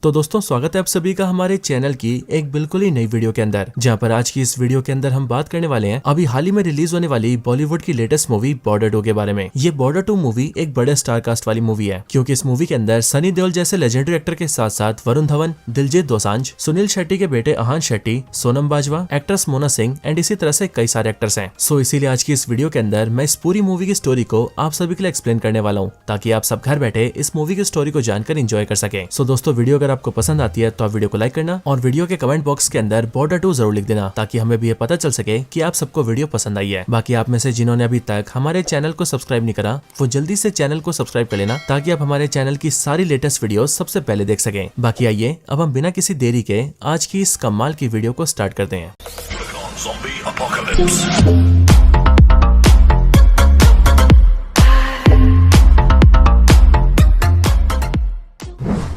तो दोस्तों स्वागत है आप सभी का हमारे चैनल की एक बिल्कुल ही नई वीडियो के अंदर, जहां पर आज की इस वीडियो के अंदर हम बात करने वाले हैं अभी हाल ही में रिलीज होने वाली बॉलीवुड की लेटेस्ट मूवी बॉर्डर 2 के बारे में। ये बॉर्डर 2 मूवी एक बड़े स्टार कास्ट वाली मूवी है, क्योंकि इस मूवी के अंदर सनी देओल जैसे लेजेंडरी एक्टर के साथ साथ वरुण धवन, दिलजीत दोसांझ, सुनील शेट्टी के बेटे अहान शेट्टी, सोनम बाजवा, एक्ट्रेस मोना सिंह एंड इसी तरह से कई सारे एक्टर्स हैं। सो इसीलिए आज की इस वीडियो के अंदर मैं इस पूरी मूवी की स्टोरी को आप सभी के लिए एक्सप्लेन करने वाला हूँ, ताकि आप सब घर बैठे इस मूवी की स्टोरी को जानकर एंजॉय कर सके। सो दोस्तों वीडियो अगर आपको पसंद आती है तो आप वीडियो को लाइक करना और वीडियो के कमेंट बॉक्स के अंदर बॉर्डर 2 जरूर लिख देना, ताकि हमें भी ये पता चल सके कि आप सबको वीडियो पसंद आई है। बाकी आप में से जिन्होंने अभी तक हमारे चैनल को सब्सक्राइब नहीं करा, वो जल्दी से चैनल को सब्सक्राइब कर लेना, ताकि आप हमारे चैनल की सारी लेटेस्ट वीडियो सबसे पहले देख सकें। बाकी आइए अब हम बिना किसी देरी के आज की इस कमाल की वीडियो को स्टार्ट करते हैं।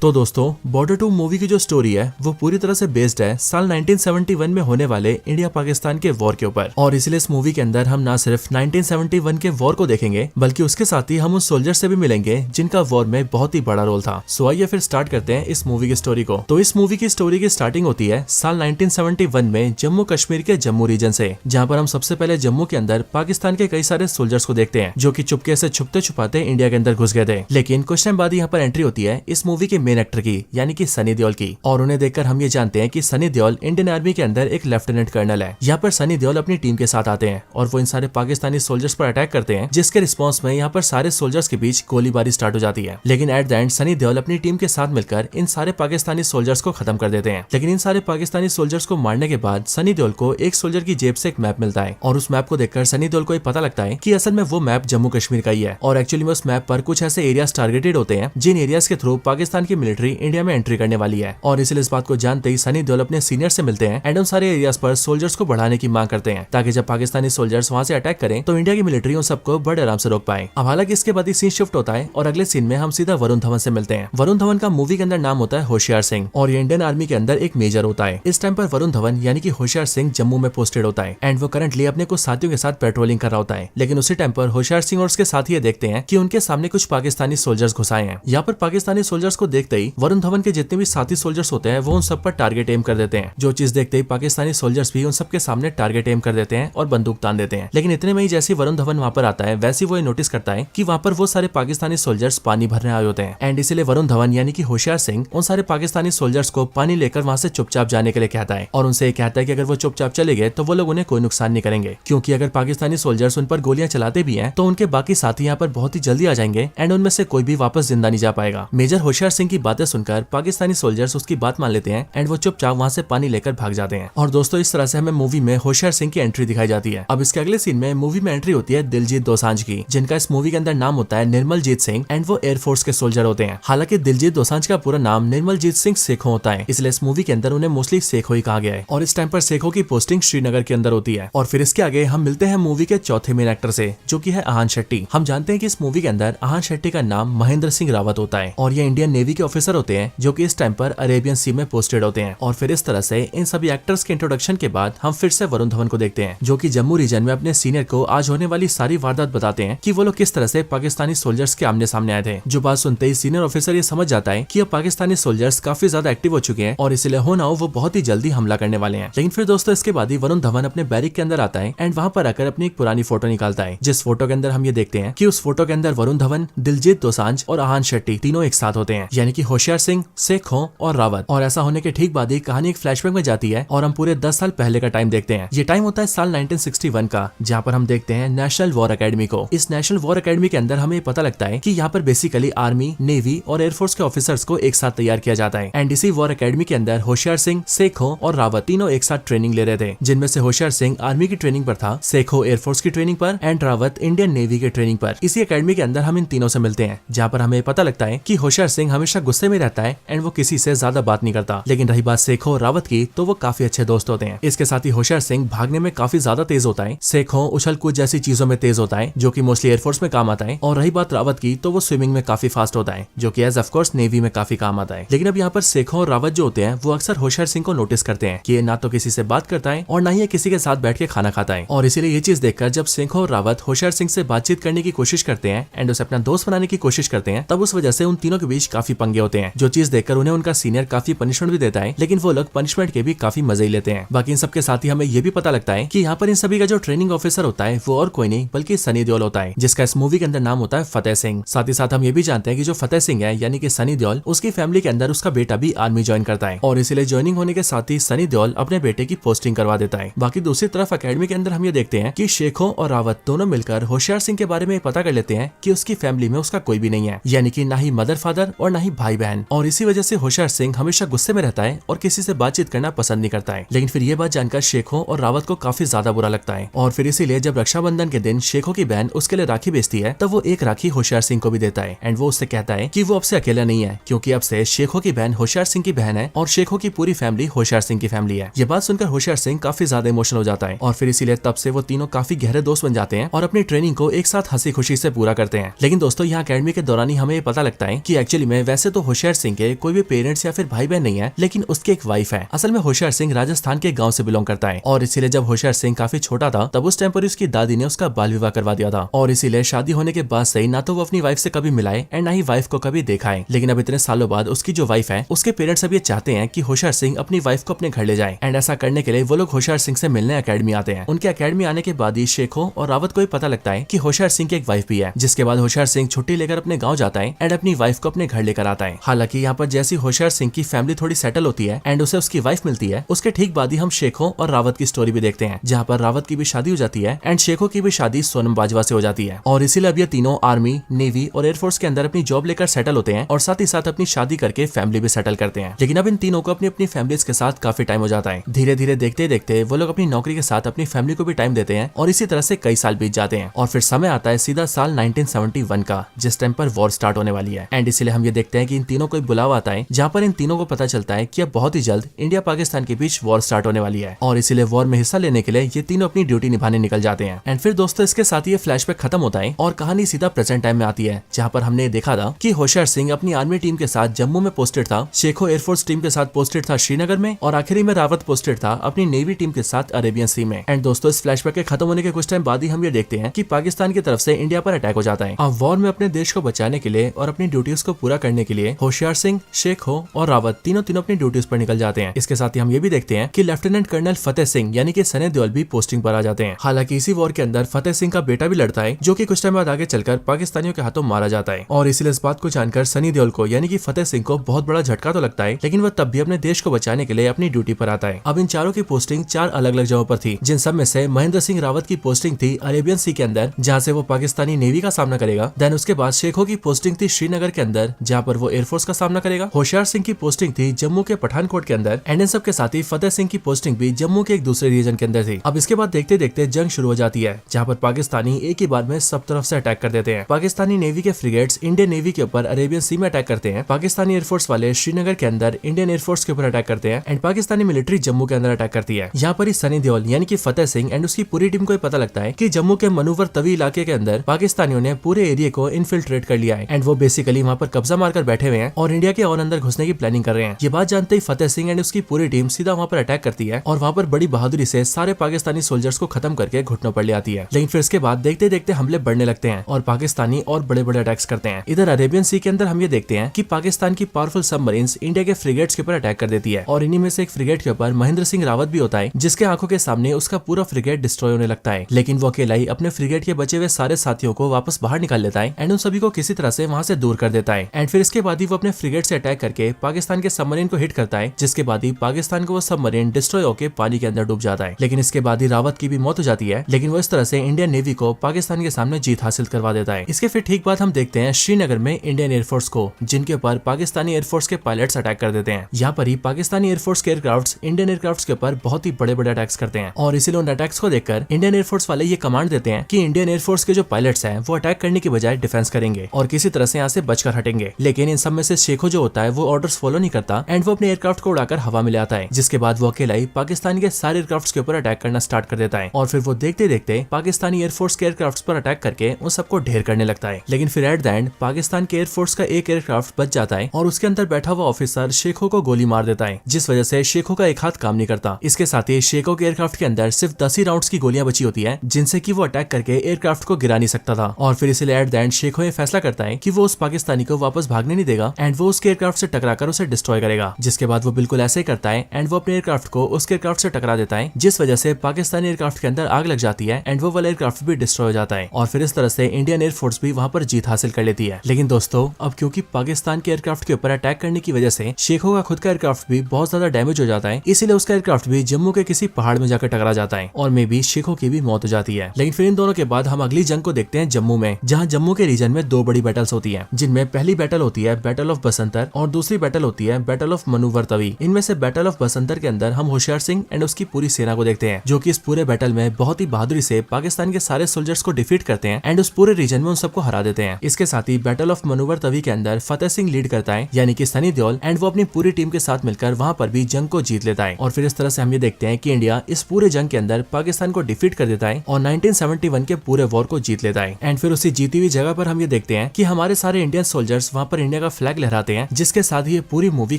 तो दोस्तों बॉर्डर 2 मूवी की जो स्टोरी है वो पूरी तरह से बेस्ड है साल 1971 में होने वाले इंडिया पाकिस्तान के वॉर के ऊपर, और इसलिए इस मूवी के अंदर हम ना सिर्फ 1971 के वॉर को देखेंगे, बल्कि उसके साथ ही हम उन सोल्जर से भी मिलेंगे जिनका वॉर में बहुत ही बड़ा रोल था। सो आइए फिर स्टार्ट करते हैं इस मूवी की स्टोरी को। तो इस मूवी की स्टोरी की स्टार्टिंग होती है साल 1971 में जम्मू कश्मीर के जम्मू रीजन से, जहाँ पर हम सबसे पहले जम्मू के अंदर पाकिस्तान के कई सारे सोल्जर्स को देखते हैं जो की चुपके से छुपते छुपाते इंडिया के अंदर घुस गए थे। लेकिन कुछ टाइम बाद यहाँ पर एंट्री होती है इस मूवी के मेन एक्टर की, यानी कि सनी देओल की, और उन्हें देखकर हम ये जानते हैं कि सनी देओल इंडियन आर्मी के अंदर एक लेफ्टिनेंट कर्नल है। यहाँ पर सनी देओल अपनी टीम के साथ आते हैं और वो इन सारे पाकिस्तानी सोल्जर्स पर अटैक करते हैं, जिसके रिस्पॉन्स में यहाँ पर सारे सोल्जर्स के बीच गोलीबारी स्टार्ट हो जाती है। लेकिन at the end Sunny Deol अपनी टीम के साथ मिलकर इन सारे पाकिस्तानी सोल्जर्स को खत्म कर देते हैं। लेकिन इन सारे पाकिस्तानी सोल्जर्स को मारने के बाद सनी देओल को एक सोल्जर की जेब से एक मैप मिलता है, और उस मैप को देखकर सनी देओल को ये पता लगता है कि असल में वो मैप जम्मू कश्मीर का ही है, और एक्चुअली में उस मैप पर कुछ ऐसे एरियाज टारगेटेड होते हैं जिन एरियाज के थ्रू पाकिस्तान की मिलिट्री इंडिया में एंट्री करने वाली है। और इसलिए इस बात को जानते ही सनी देओल अपने सीनियर से मिलते हैं एंड उन सारे एरियाज पर सोल्जर्स को बढ़ाने की मांग करते हैं, ताकि जब पाकिस्तानी सोल्जर्स वहां से अटैक करें तो इंडिया की मिलिट्री उन सबको बड़े आराम से रोक पाए। अब हालांकि इसके बाद ही सीन शिफ्ट होता है और अगले सीन में हम सीधा वरुण धवन से मिलते हैं। वरुण धवन का मूवी के अंदर नाम होता है होशियार सिंह, और ये इंडियन आर्मी के अंदर एक मेजर होता है। इस टाइम पर वरुण धवन यानी कि होशियार सिंह जम्मू में पोस्टेड होता है एंड वो करंटली अपने कुछ साथियों के साथ पेट्रोलिंग कर रहा होता है। लेकिन उसी टाइम पर होशियार सिंह और उसके साथी ये देखते हैं कि उनके सामने कुछ पाकिस्तानी सोल्जर्स घुसाए हैं। यहाँ पर पाकिस्तानी सोल्जर्स को देखते ही वरुण धवन के जितने भी साथी सोल्जर्स होते हैं वो उन सब पर टारगेट एम कर देते हैं। जो चीज देखते ही पाकिस्तानी सोल्जर्स भी उन सब के सामने टारगेट एम कर देते हैं और बंदूक तान देते हैं। लेकिन इतने में ही जैसे वरुण धवन वहां पर आता है, वैसे वो नोटिस करता है कि वहां पर वो सारे पाकिस्तानी सोल्जर्स पानी भरने आए होते हैं, एंड इसीलिए वरुण धवन यानी कि होशियार सिंह उन सारे पाकिस्तानी सोल्जर्स को पानी लेकर वहां से चुपचाप जाने के लिए कहता है, और उनसे कहता है कि अगर वो चुपचाप चले गए तो वो लोग उन्हें कोई नुकसान नहीं करेंगे, क्योंकि अगर पाकिस्तानी सोल्जर्स उन पर गोलियां चलाते भी हैं तो उनके बाकी साथी यहाँ पर बहुत ही जल्दी आ जाएंगे एंड उनमें से कोई भी वापस जिंदा नहीं जा पाएगा। मेजर होशियार सिंह की बातें सुनकर पाकिस्तानी सोल्जर्स उसकी बात मान लेते हैं एंड वो चुपचाप वहां से पानी लेकर भाग जाते हैं। और दोस्तों इस तरह से हमें मूवी में होशियार सिंह की एंट्री दिखाई जाती है। अब इसके अगले सीन में मूवी में एंट्री होती है दिलजीत दोसांझ की, जिनका इस मूवी के अंदर नाम होता है निर्मलजीत सिंह एंड वो एयरफोर्स के सोल्जर होते हैं। हालांकि दिलजीत दोसांझ का पूरा नाम निर्मलजीत सिंह सेखों होता है, इसलिए इस मूवी के अंदर उन्हें मोस्टली सेखों ही कहा गया है, और इस टाइम पर सेखों की पोस्टिंग श्रीनगर के अंदर होती है। और फिर इसके आगे हम मिलते हैं मूवी के चौथे मेन एक्टर से, जो की है अहान शेट्टी। हम जानते हैं कि इस मूवी के अंदर अहान शेट्टी का नाम महेंद्र सिंह रावत होता है, और ये इंडियन नेवी के ऑफिसर होते हैं जो कि इस टाइम पर अरेबियन सी में पोस्टेड होते हैं। और फिर इस तरह से इन सभी एक्टर्स के इंट्रोडक्शन के बाद हम फिर से वरुण धवन को देखते हैं, जो कि जम्मू रीजन में अपने सीनियर को आज होने वाली सारी वारदात बताते हैं कि वो लोग किस तरह से पाकिस्तानी सोल्जर्स के आमने सामने आए थे। जो बात सुनते ही सीनियर ऑफिसर ये समझ जाता है कि अब पाकिस्तानी सोल्जर्स काफी ज्यादा एक्टिव हो चुके हैं और इसलिए हो ना हो वो बहुत ही जल्दी हमला करने वाले हैं। लेकिन फिर दोस्तों इसके बाद ही वरुण धवन अपने बैरिक के अंदर आता है एंड वहां पर आकर अपनी एक पुरानी फोटो निकालता है, जिस फोटो के अंदर हम ये देखते हैं कि उस फोटो के अंदर वरुण धवन, दिलजीत दोसांझ और अहान शेट्टी तीनों एक साथ होते हैं, यानी कि होशियार सिंह, सेखों और रावत। और ऐसा होने के ठीक बाद ही कहानी एक फ्लैशबैक में जाती है और हम पूरे 10 साल पहले का टाइम देखते हैं। ये टाइम होता है साल 1961 का, जहाँ पर हम देखते हैं नेशनल वॉर एकेडमी को। इस नेशनल वॉर एकेडमी के अंदर हमें पता लगता है कि यहाँ पर बेसिकली आर्मी, नेवी और एयरफोर्स के ऑफिसर्स को एक साथ तैयार किया जाता है। एंड इसी वॉर एकेडमी के अंदर होशियार सिंह, सेखों और रावत तीनों एक साथ ट्रेनिंग ले रहे थे, जिनमें से होशियार सिंह आर्मी की ट्रेनिंग पर था, सेखों एयरफोर्स की ट्रेनिंग पर एंड रावत इंडियन नेवी की ट्रेनिंग पर। इसी एकेडमी के अंदर हम इन तीनों से मिलते हैं, जहाँ पर हमें पता लगता है कि होशियार सिंह हमेशा गुस्से में रहता है एंड वो किसी से ज्यादा बात नहीं करता। लेकिन रही बात सेखों और रावत की, तो वो काफी अच्छे दोस्त होते हैं। इसके साथ ही होशियार सिंह भागने में काफी ज्यादा तेज होता है, सेखों उछल कूद जैसी चीजों में तेज होता है, जो कि मोस्टली एयरफोर्स में काम आता है। और रही बात रावत की, तो वो स्विमिंग में काफी फास्ट होता है, जो कि एज ऑफ कोर्स नेवी में काफी काम आता है। लेकिन अब यहाँ पर सेखों और रावत जो होते हैं वो अक्सर होशियार सिंह को नोटिस करते हैं कि ये ना तो किसी से बात करता है और ना ही किसी के साथ बैठ के खाना खाता है। और इसीलिए ये चीज देखकर जब सेखों और रावत होशियार सिंह से बातचीत करने की कोशिश करते हैं एंड उसे अपना दोस्त बनाने की कोशिश करते हैं, तब उस वजह से उन तीनों के बीच काफी पंगे नंगे होते हैं, जो चीज देखकर उन्हें उनका सीनियर काफी पनिशमेंट भी देता है, लेकिन वो लोग पनिशमेंट के भी काफी मजे ही लेते हैं। बाकी इन सबके साथ ही हमें ये भी पता लगता है कि यहाँ पर इन सभी का जो ट्रेनिंग ऑफिसर होता है वो और कोई नहीं बल्कि सनी देओल होता है, जिसका इस मूवी के अंदर नाम होता है फतेह सिंह। साथ ही साथ हम ये भी जानते हैं कि जो फतेह सिंह है यानी कि सनी देओल, उसकी फैमिली के अंदर उसका बेटा भी आर्मी ज्वाइन करता है और इसीलिए ज्वाइनिंग होने के साथ ही सनी देओल अपने बेटे की पोस्टिंग करवा देता है। बाकी दूसरी तरफ अकेडमी के अंदर हम ये देखते हैं कि शेखो और रावत दोनों मिलकर होशियार सिंह के बारे में पता कर लेते हैं कि उसकी फैमिली में उसका कोई भी नहीं है, यानी कि ना ही मदर फादर और ना ही भाई बहन, और इसी वजह से होशियार सिंह हमेशा गुस्से में रहता है और किसी से बातचीत करना पसंद नहीं करता है। लेकिन फिर ये बात जानकर शेखो और रावत को काफी ज्यादा बुरा लगता है और फिर इसीलिए जब रक्षाबंधन के दिन शेखो की बहन उसके लिए राखी बेचती है तब वो एक राखी होशियार सिंह को भी देता है एंड वो उससे कहता है कि वो अब से अकेला नहीं है, क्योंकि अब से शेखो की बहन होशियार सिंह की बहन है और शेखो की पूरी फैमिली होशियार सिंह की फैमिली है। ये बात सुनकर होशियार सिंह काफी ज्यादा इमोशनल हो जाता है और फिर इसीलिए तब से वो तीनों काफी गहरे दोस्त बन जाते हैं और अपनी ट्रेनिंग को एक साथ हंसी खुशी से पूरा करते हैं। लेकिन दोस्तों यहाँ अकेडमी के दौरान ही हमें ये पता लगता है कि एक्चुअली में वैसे तो होशियार सिंह के कोई भी पेरेंट्स या फिर भाई बहन नहीं है, लेकिन उसकी एक वाइफ है। असल में होशियार सिंह राजस्थान के गाँव से बिलोंग करता है और इसीलिए जब होशियार सिंह काफी छोटा था तब उस टाइम पर उसकी दादी ने उसका बाल विवाह करवा दिया था और इसीलिए शादी होने के बाद से ना तो वो अपनी वाइफ से कभी मिलाए एंड ना ही वाइफ को कभी देखा है। लेकिन अब इतने सालों बाद उसकी जो वाइफ है उसके पेरेंट्स अब ये चाहते हैं कि होशियार सिंह अपनी वाइफ को अपने घर ले जाए एंड ऐसा करने के लिए वो लोग होशियार सिंह से मिलने अकेडमी आते हैं। उनके अकेडमी आने के बाद ही शेखो और रावत को पता लगता है कि होशियार सिंह की एक वाइफ भी है, जिसके बाद होशियार सिंह छुट्टी लेकर अपने गाँव जाता है एंड अपनी वाइफ को अपने घर लेकर आता है। हालांकि यहाँ पर जैसी होशियार सिंह की फैमिली थोड़ी सेटल होती है एंड उसे उसकी वाइफ मिलती है, उसके ठीक बाद ही हम शेखो और रावत की स्टोरी भी देखते हैं, जहाँ पर रावत की भी शादी हो जाती है एंड शेखो की भी शादी सोनम बाजवा से हो जाती है और इसीलिए अब ये तीनों आर्मी, नेवी और एयरफोर्स के अंदर अपनी जॉब लेकर सेटल होते हैं और साथ ही साथ अपनी शादी करके फैमिली भी सेटल करते हैं। लेकिन अब इन तीनों को अपनी अपनी फैमिलीज के साथ काफी टाइम हो जाता है। धीरे धीरे देखते देखते वो लोग अपनी नौकरी के साथ अपनी फैमिली को भी टाइम देते हैं और इसी तरह से कई साल बीत जाते हैं और फिर समय आता है सीधा साल 1971 का, जिस टाइम पर वॉर स्टार्ट होने वाली है एंड इसलिए हम ये देखते हैं कि इन तीनों को बुलावा आता है, जहाँ पर इन तीनों को पता चलता है कि अब बहुत ही जल्द इंडिया पाकिस्तान के बीच वॉर स्टार्ट होने वाली है और इसीलिए वॉर में हिस्सा लेने के लिए ये तीनों अपनी ड्यूटी निभाने निकल जाते हैं। एंड फिर दोस्तों इसके साथ ये फ्लैशबैक खत्म होता है और कहानी सीधा प्रेजेंट टाइम में आती है, जहाँ पर हमने देखा था कि होशियार सिंह अपनी आर्मी टीम के साथ जम्मू में पोस्टेड था, शेखो एयरफोर्स टीम के साथ पोस्टेड था श्रीनगर में और आखिरी में रावत पोस्टेड था अपनी नेवी टीम के साथ अरेबियन सी में। एंड दोस्तों इस फ्लैशबैक के खत्म होने के कुछ टाइम बाद ही हम ये देखते हैं कि पाकिस्तान की तरफ से इंडिया पर अटैक हो जाता है। अब वॉर में अपने देश को बचाने के लिए और अपनी ड्यूटीज को पूरा करने के लिए होशियार सिंह, शेखो और रावत तीनों अपनी ड्यूटीज पर निकल जाते हैं। इसके साथ ही हम ये भी देखते हैं कि लेफ्टिनेंट कर्नल फतेह सिंह यानी कि सनी देओल भी पोस्टिंग पर आ जाते हैं। हालांकि इसी वॉर के अंदर फतेह सिंह का बेटा भी लड़ता है, जो कि कुछ टाइम बाद आगे चलकर पाकिस्तानियों के हाथों मारा जाता है और इसलिए इस बात को जानकर सनी देओल को यानी कि फतेह सिंह को बहुत बड़ा झटका तो लगता है, लेकिन वह तब भी अपने देश को बचाने के लिए अपनी ड्यूटी पर आता है। अब इन चारों की पोस्टिंग 4 अलग अलग जगहों पर थी, जिन सब में से महेंद्र सिंह रावत की पोस्टिंग थी अरेबियन सी के अंदर, जहाँ से वो पाकिस्तानी नेवी का सामना करेगा। देन उसके बाद शेखो की पोस्टिंग थी श्रीनगर के अंदर, जहाँ पर वो एयरफोर्स का सामना करेगा। होशियार सिंह की पोस्टिंग थी जम्मू के पठानकोट के अंदर एंड इन सब के साथ ही फतेह सिंह की पोस्टिंग भी जम्मू के एक दूसरे रीजन के अंदर थी। अब इसके बाद देखते देखते जंग शुरू हो जाती है, जहाँ पर पाकिस्तानी एक ही बार में सब तरफ से अटैक कर देते हैं। पाकिस्तानी नेवी के फ्रिगेट्स इंडियन नेवी के ऊपर अरेबियन सी में अटैक करते हैं, पाकिस्तानी एयरफोर्स वाले श्रीनगर के अंदर इंडियन एयरफोर्स के ऊपर अटैक करते हैं एंड पाकिस्तानी मिलिट्री जम्मू के अंदर अटैक करती है। यहाँ पर ही सनी देओल यानी कि फतेह सिंह एंड उसकी पूरी टीम को पता लगता है कि जम्मू के मनूवर तवी इलाके के अंदर पाकिस्तानियों ने पूरे एरिया को इन्फिल्ट्रेट कर लिया है एंड वो बेसिकली वहाँ पर कब्जा मारकर बैठे हुए हैं और इंडिया के और अंदर घुसने की प्लानिंग कर रहे हैं। ये बात जानते ही फतेह सिंह एंड उसकी पूरी टीम सीधा वहाँ पर अटैक करती है और वहाँ पर बड़ी बहादुरी से सारे पाकिस्तानी सोल्जर्स को खत्म करके घुटनों पर ले आती है। लेकिन फिर इसके बाद देखते देखते हमले बढ़ने लगते हैं और पाकिस्तानी और बड़े बड़े अटैक्स करते हैं। इधर अरेबियन सी के अंदर हम ये देखते हैं कि पाकिस्तान की पावरफुल सबमरीन्स इंडिया के फ्रिगेट्स के ऊपर अटैक कर देती है और इन्हीं में से एक फ्रिगेट के ऊपर महेंद्र सिंह रावत भी होता है, जिसके आंखों के सामने उसका पूरा फ्रिगेट डिस्ट्रॉय होने लगता है। लेकिन वो अकेला ही अपने फ्रिगेट के बचे हुए सारे साथियों को वापस बाहर निकाल लेता है एंड उन सभी को किसी तरह से वहाँ से दूर कर देता है। एंड फिर इसके बाद ही वो अपने फ्रिगेट से अटैक करके पाकिस्तान के सबमरीन को हिट करता है, जिसके बाद ही पाकिस्तान को वो सबमरीन डिस्ट्रॉय होकर पानी के अंदर डूब जाता है। लेकिन इसके बाद ही रावत की भी मौत हो जाती है, लेकिन वो इस तरह से इंडियन नेवी को पाकिस्तान के सामने जीत हासिल करवा देता है। इसके फिर ठीक बाद हम देखते हैं श्रीनगर में इंडियन एयरफोर्स को, जिनके ऊपर पाकिस्तानी एयरफोर्स के पायलट्स अटैक कर देते हैं। यहाँ पर ही पाकिस्तानी एयरफोर्स के एयरक्राफ्ट्स इंडियन एयरक्राफ्ट्स के ऊपर बहुत ही बड़े बड़े अटैक्स करते हैं और इसीलिए उन अटैक्स को देखकर इंडियन एयरफोर्स वाले ये कमांड देते हैं कि इंडियन एयरफोर्स के जो पायलट्स हैं वो अटैक करने की बजाय डिफेंस करेंगे और किसी तरह से यहाँ से बचकर हटेंगे। लेकिन इन सब में से शेखो जो होता है वो ऑर्डर्स फॉलो नहीं करता एंड वो अपने एयरक्राफ्ट को उड़ाकर हवा में ले आता है, जिसके बाद वो अकेला ही पाकिस्तान के सारे एयरक्राफ्ट्स के ऊपर अटैक करना स्टार्ट कर देता है और फिर वो देखते देखते पाकिस्तानी एयरफोर्स के एयरक्राफ्ट्स पर अटैक करके उन सबको ढेर करने लगता है। लेकिन फिर एट द एंड पाकिस्तान के एयरफोर्स का एक एयरक्राफ्ट बच जाता है और उसके अंदर बैठा हुआ ऑफिसर शेखो को गोली मार देता है, जिस वजह से शेखो का एक हाथ काम नहीं करता। इसके साथ ही शेखो के एयरक्राफ्ट के अंदर सिर्फ 10 ही राउंड्स की गोलियां बची होती है, जिनसे कि वो अटैक करके एयरक्राफ्ट को गिरा नहीं सकता था और फिर इसलिए एट द एंड शेखो ये फैसला करता है कि वो उस पाकिस्तानी को वापस भागने नहीं देगा एंड वो उसके एयरक्राफ्ट से टकराकर उसे डिस्ट्रॉय करेगा। जिसके बाद वो बिल्कुल ऐसे ही करता है एंड वो अपने एयरक्राफ्ट को उसके एयरक्राफ्ट से टकरा देता है, जिस वजह से पाकिस्तानी एयरक्राफ्ट के अंदर आग लग जाती है एंड वो वाला एयरक्राफ्ट भी डिस्ट्रॉय हो जाता है। और फिर इस तरह से इंडियन एयरफोर्स भी वहां पर जीत हासिल कर लेती है। लेकिन दोस्तों अब क्योंकि पाकिस्तान के एयरक्राफ्ट के ऊपर अटैक करने की वजह से शेखों का खुद का एयरक्राफ्ट भी बहुत ज्यादा डैमेज हो जाता है, इसीलिए उसका एयरक्राफ्ट भी जम्मू के किसी पहाड़ में जाकर टकरा जाता है और मे भी शेखों की भी मौत हो जाती है। लेकिन फिर इन दोनों के बाद हम अगली जंग को देखते हैं जम्मू में, जहाँ जम्मू के रीजन में दो बड़ी बैटल्स होती है, जिनमें पहली बैटल होती है बैटल ऑफ बसंतर और दूसरी बैटल होती है बैटल ऑफ मनूवर तवी। इनमें से बैटल ऑफ बसंतर के अंदर हम होशियार सिंह एंड उसकी पूरी सेना को देखते हैं, जो कि इस पूरे बैटल में बहुत ही बहादुरी से पाकिस्तान के सारे सोल्जर्स को डिफीट करते हैं एंड उस पूरे रीजन में उन सबको हरा देते हैं। इसके साथ ही बैटल ऑफ मनूवर तवी के अंदर फतेह सिंह लीड करता है, यानी कि सनी देओल, एंड वो अपनी पूरी टीम के साथ मिलकर वहां पर भी जंग को जीत लेता है। और फिर इस तरह से हम ये देखते हैं कि इंडिया इस पूरे जंग के अंदर पाकिस्तान को डिफीट कर देता है और 1971 के पूरे वॉर को जीत लेता है। एंड फिर उसी जीती हुई जगह पर हम ये देखते हैं कि हमारे सारे इंडियन सोल्जर्स वहां पर इंडिया का फ्लैग लहराते हैं, जिसके साथ ही ये पूरी मूवी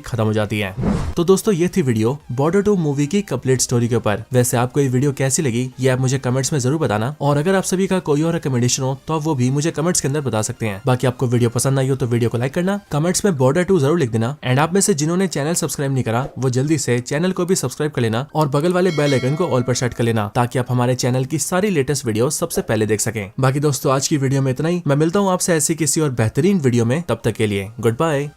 खत्म हो जाती है। तो दोस्तों ये थी वीडियो बॉर्डर 2 मूवी की कंप्लीट स्टोरी के ऊपर। वैसे आपको ये वीडियो कैसी लगी ये आप मुझे कमेंट्स में जरूर बताना, और अगर आप सभी का कोई और रिकमेंडेशन हो तो आप वो भी मुझे कमेंट्स के अंदर बता सकते हैं। बाकी आपको वीडियो पसंद आई हो तो वीडियो को लाइक करना, कमेंट्स में बॉर्डर 2 जरूर लिख देना, एंड आप में से जिन्होंने चैनल सब्सक्राइब नहीं करा वो जल्दी से चैनल को भी सब्सक्राइब कर लेना और बगल वाले बेल आइकन को ऑल पर सेट कर लेना, ताकि आप हमारे चैनल की सारी लेटेस्ट वीडियो सबसे पहले देख सकें। बाकी दोस्तों आज की वीडियो में इतना ही, मैं मिलता हूँ आपसे ऐसी किसी और बेहतरीन वीडियो में, तब तक के लिए गुड बाय।